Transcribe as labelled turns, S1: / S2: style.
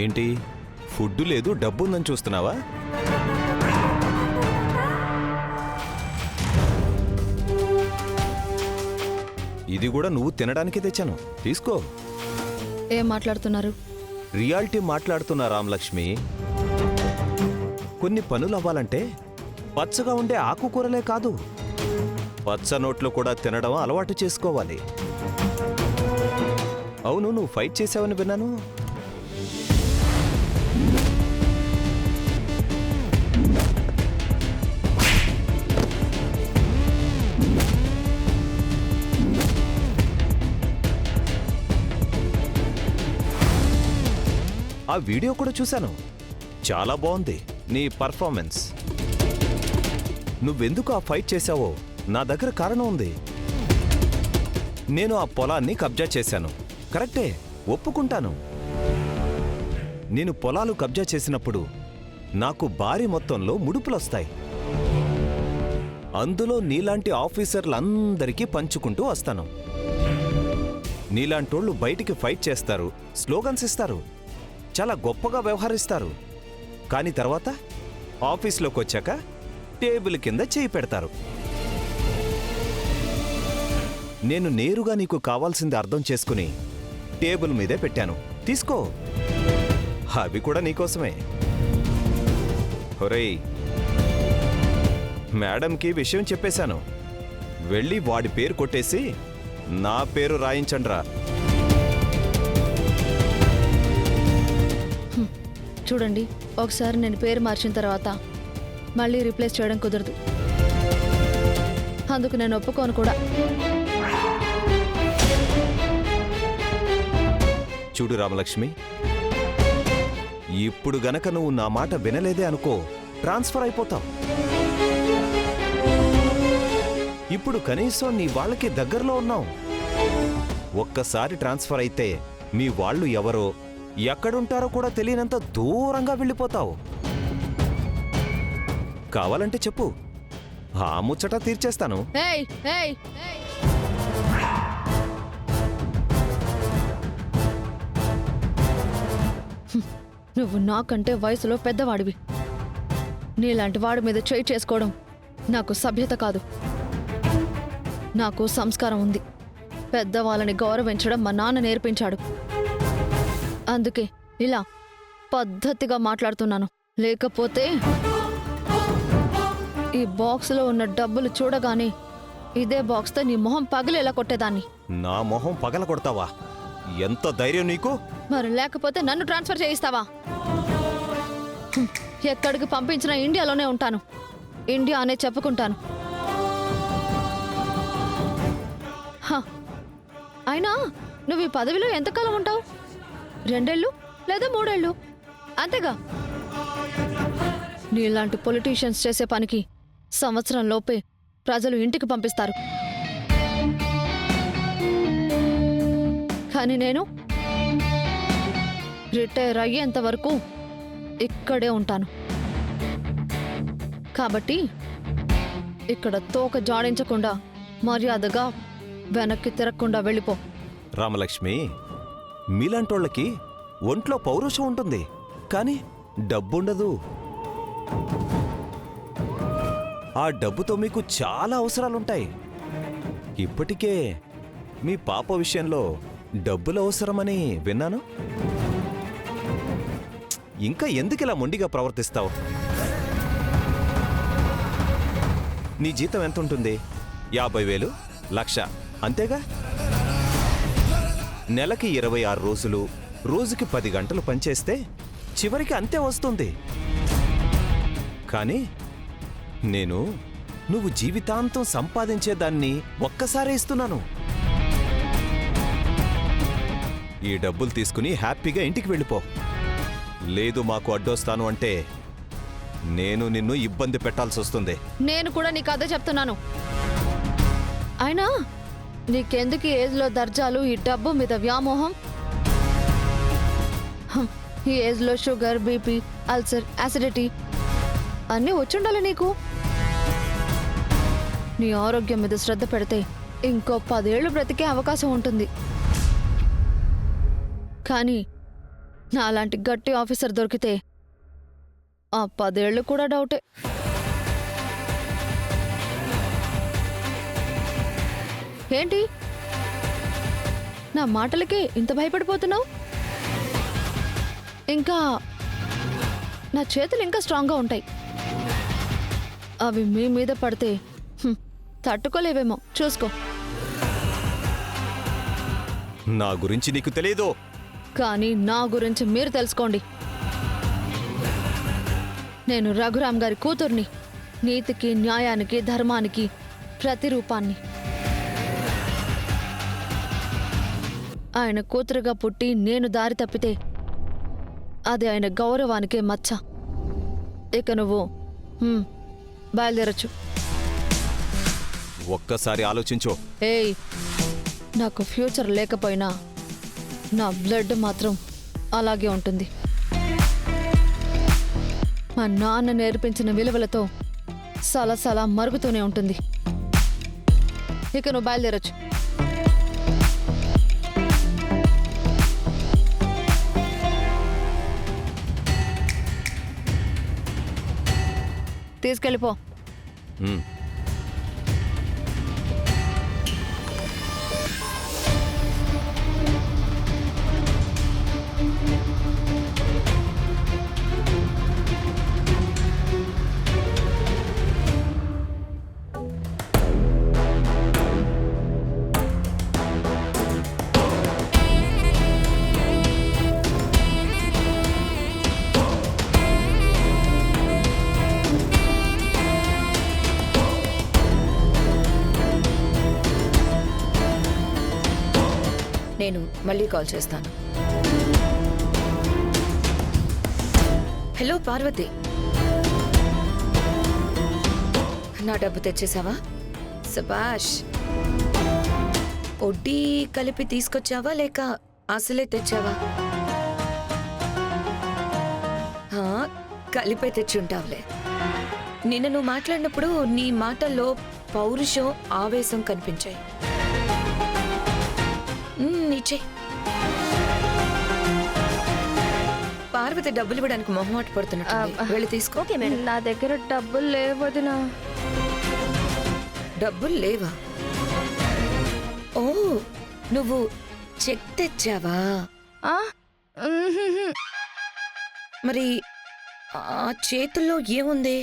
S1: ఏంటి ఫుడ్ లేదు డబ్బుందని చూస్తున్నావా? ఇది కూడా నువ్వు తినడానికి తెచ్చాను, తీసుకో.
S2: ఏం మాట్లాడుతున్నారు?
S1: రియాలిటీ మాట్లాడుతున్నా రామలక్ష్మి. కొన్ని పనులు అవ్వాలంటే పచ్చగా ఉండే ఆకుకూరలే కాదు, పచ్చ నోట్లో కూడా తినడం అలవాటు చేసుకోవాలి. అవును, నువ్వు ఫైట్ చేసావని విన్నాను. ఆ వీడియో కూడా చూశాను, చాలా బాగుంది నీ పర్ఫార్మెన్స్. నువ్వెందుకు ఆ ఫైట్ చేశావో నా దగ్గర కారణం ఉంది. నేను ఆ పొలాన్ని కబ్జా చేశాను, కరెక్టే, ఒప్పుకుంటాను. నేను పొలాలు కబ్జా చేసినప్పుడు నాకు భారీ మొత్తంలో ముడుపులొస్తాయి. అందులో నీలాంటి ఆఫీసర్లందరికీ పంచుకుంటూ వస్తాను. నీలాంటోళ్ళు బయటికి ఫైట్ చేస్తారు, స్లోగన్స్ ఇస్తారు, చాలా గొప్పగా వ్యవహరిస్తారు. కానీ తర్వాత ఆఫీస్లోకి వచ్చాక టేబుల్ కింద చేయి పెడతారు. నేను నేరుగా నీకు కావాల్సింది అర్థం చేసుకుని టేబుల్ మీదే పెట్టాను, తీసుకో. అవి కూడా నీకోసమే. ఒరేయ్, మేడంకి విషయం చెప్పేశాను, వెళ్ళి వాడి పేరు కొట్టేసి నా పేరు రాయించండ్రా.
S2: చూడండి, ఒకసారి నేను పేరు మార్చిన తర్వాత మళ్ళీ రీప్లేస్ చేయడం కుదరదు. అందుకు నేను ఒప్పుకోను కూడా.
S1: చూడు రామలక్ష్మి, ఇప్పుడు గనక నువ్వు నా మాట వినలేదే అనుకో, ట్రాన్స్ఫర్ అయిపోతావు. ఇప్పుడు కనీసం నీ వాళ్ళకి దగ్గరలో ఉన్నావు. ఒక్కసారి ట్రాన్స్ఫర్ అయితే మీ వాళ్ళు ఎవరో ఎక్కడుంటారో కూడా తెలియనంత దూరంగా వెళ్ళిపోతావు. కావాలంటే చెప్పు, ఆ ముచ్చట తీర్చేస్తాను.
S2: ఏయ్ ఏయ్ ఏయ్, నువ్వు నాకంటే వయసులో పెద్దవాడివి. నీలాంటి వాడి మీద చేయి చేసుకోవడం నాకు సభ్యత కాదు. నాకు సంస్కారం ఉంది. పెద్దవాళ్ళని గౌరవించడం మా నాన్న నేర్పించాడు. అందుకే ఇలా పద్ధతిగా మాట్లాడుతున్నాను. లేకపోతే ఈ బాక్స్లో ఉన్న డబ్బులు చూడగానే ఇదే బాక్స్తో నీ మొహం పగిలేలా కొట్టేదాన్ని.
S1: నా మొహం పగల కొడతావా? ఎంత ధైర్యం నీకు?
S2: మరి లేకపోతే నన్ను ట్రాన్స్ఫర్ చేయిస్తావా? ఎక్కడికి పంపించినా ఇండియాలోనే ఉంటాను, ఇండియా అనే చెప్పుకుంటాను. అయినా నువ్వు ఈ పదవిలో ఎంతకాలం ఉంటావు? 2 ఏళ్ళు లేదా 3 ఏళ్ళు, అంతేగా. నీలాంటి పొలిటీషియన్స్ చేసే పనికి సంవత్సరం లోపే ప్రజలు ఇంటికి పంపిస్తారు. కానీ నేను రిటైర్ అయ్యేంత వరకు ఇక్కడే ఉంటాను. కాబట్టి ఇక్కడ తోక జాడించకుండా మర్యాదగా వెనక్కి తిరగకుండా వెళ్ళిపో.
S1: రామలక్ష్మి, మీలాంటోళ్ళకి ఒంట్లో పౌరుషం ఉంటుంది, కానీ డబ్బుండదు. ఆ డబ్బుతో మీకు చాలా అవసరాలుంటాయి. ఇప్పటికే మీ పాప విషయంలో డబ్బులు అవసరమని విన్నాను. ఇంకా ఎందుకిలా మొండిగా ప్రవర్తిస్తావు? నీ జీతం ఎంతుంటుంది? 50,000, 1,00,000, అంతేగా? నెలకి 26 రోజులు, రోజుకి 10 గంటలు పనిచేస్తే చివరికి అంతే వస్తుంది. కానీ నువ్వు జీవితాంతం సంపాదించేదాన్ని ఒక్కసారే ఇస్తున్నాను. ఈ డబ్బులు తీసుకుని హ్యాపీగా ఇంటికి వెళ్ళిపో. లేదు మాకు అడ్డొస్తాను అంటే నేను నిన్ను ఇబ్బంది పెట్టాల్సి వస్తుంది.
S2: నేను కూడా నీకు అదే చెప్తున్నాను. అయినా నీకెందుకు ఈ ఏజ్లో దర్జాలు, ఈ డబ్బు మీద వ్యామోహం? ఈ ఏజ్లో షుగర్, బీపీ, అల్సర్, యాసిడిటీ అన్నీ వచ్చుండాలి నీకు. నీ ఆరోగ్యం మీద శ్రద్ధ పెడితే ఇంకో 10 ఏళ్ళు బ్రతికే అవకాశం ఉంటుంది. కానీ నాలాంటి గట్టి ఆఫీసర్ దొరికితే ఆ 10 ఏళ్ళు కూడా డౌటే. ఏంటి నా మాటలకి ఇంత భయపడిపోతున్నావు? ఇంకా నా చేతులు ఇంకా స్ట్రాంగ్గా ఉంటాయి. అవి మీ మీద పడితే తట్టుకోలేవేమో, చూసుకో.
S1: నా గురించి నీకు తెలీదు.
S2: కానీ నా గురించి మీరు తెలుసుకోండి. నేను రఘురామ్ గారి కూతుర్ని, నీతికి, న్యాయానికి, ధర్మానికి ప్రతిరూపాన్ని. ఆయన కూతురుగా పుట్టి నేను దారి తప్పితే అది ఆయన గౌరవానికే మచ్చ. ఇక నువ్వు బయలుదేరచ్చు.
S1: ఒక్కసారి ఆలోచించు.
S2: ఏయ్, నాకు ఫ్యూచర్ లేకపోయినా నా బ్లడ్ మాత్రం అలాగే ఉంటుంది. మా నాన్న నేర్పించిన విలువలతో సలసలా మరుగుతూనే ఉంటుంది. ఇక నువ్వు బయలుదేరచ్చు. తీసుకెళ్ళిపో.
S1: హ్మ్.
S3: నేను మళ్ళీ కాల్ చేస్తాను. హలో పార్వతి, నా డబ్బు తెచ్చేసావా? సబాష్. వడ్డీ కలిపి తీసుకొచ్చావా లేక అసలే తెచ్చావా? కలిపే తెచ్చుంటావులే. నిన్న నువ్వు మాట్లాడినప్పుడు నీ మాటల్లో పౌరుషం, ఆవేశం కనిపించాయి. నీచే. పార్వతి డబ్బులు ఇవ్వడానికి మొహమాట పడుతున్నట్టు. వెళ్ళి తీసుకో.
S2: నా దగ్గర డబ్బులు లేవదినా.
S3: డబ్బులు లేవా? ఓ, నువ్వు చెక్ తెచ్చావా? మరి ఆ చేతుల్లో ఏముంది?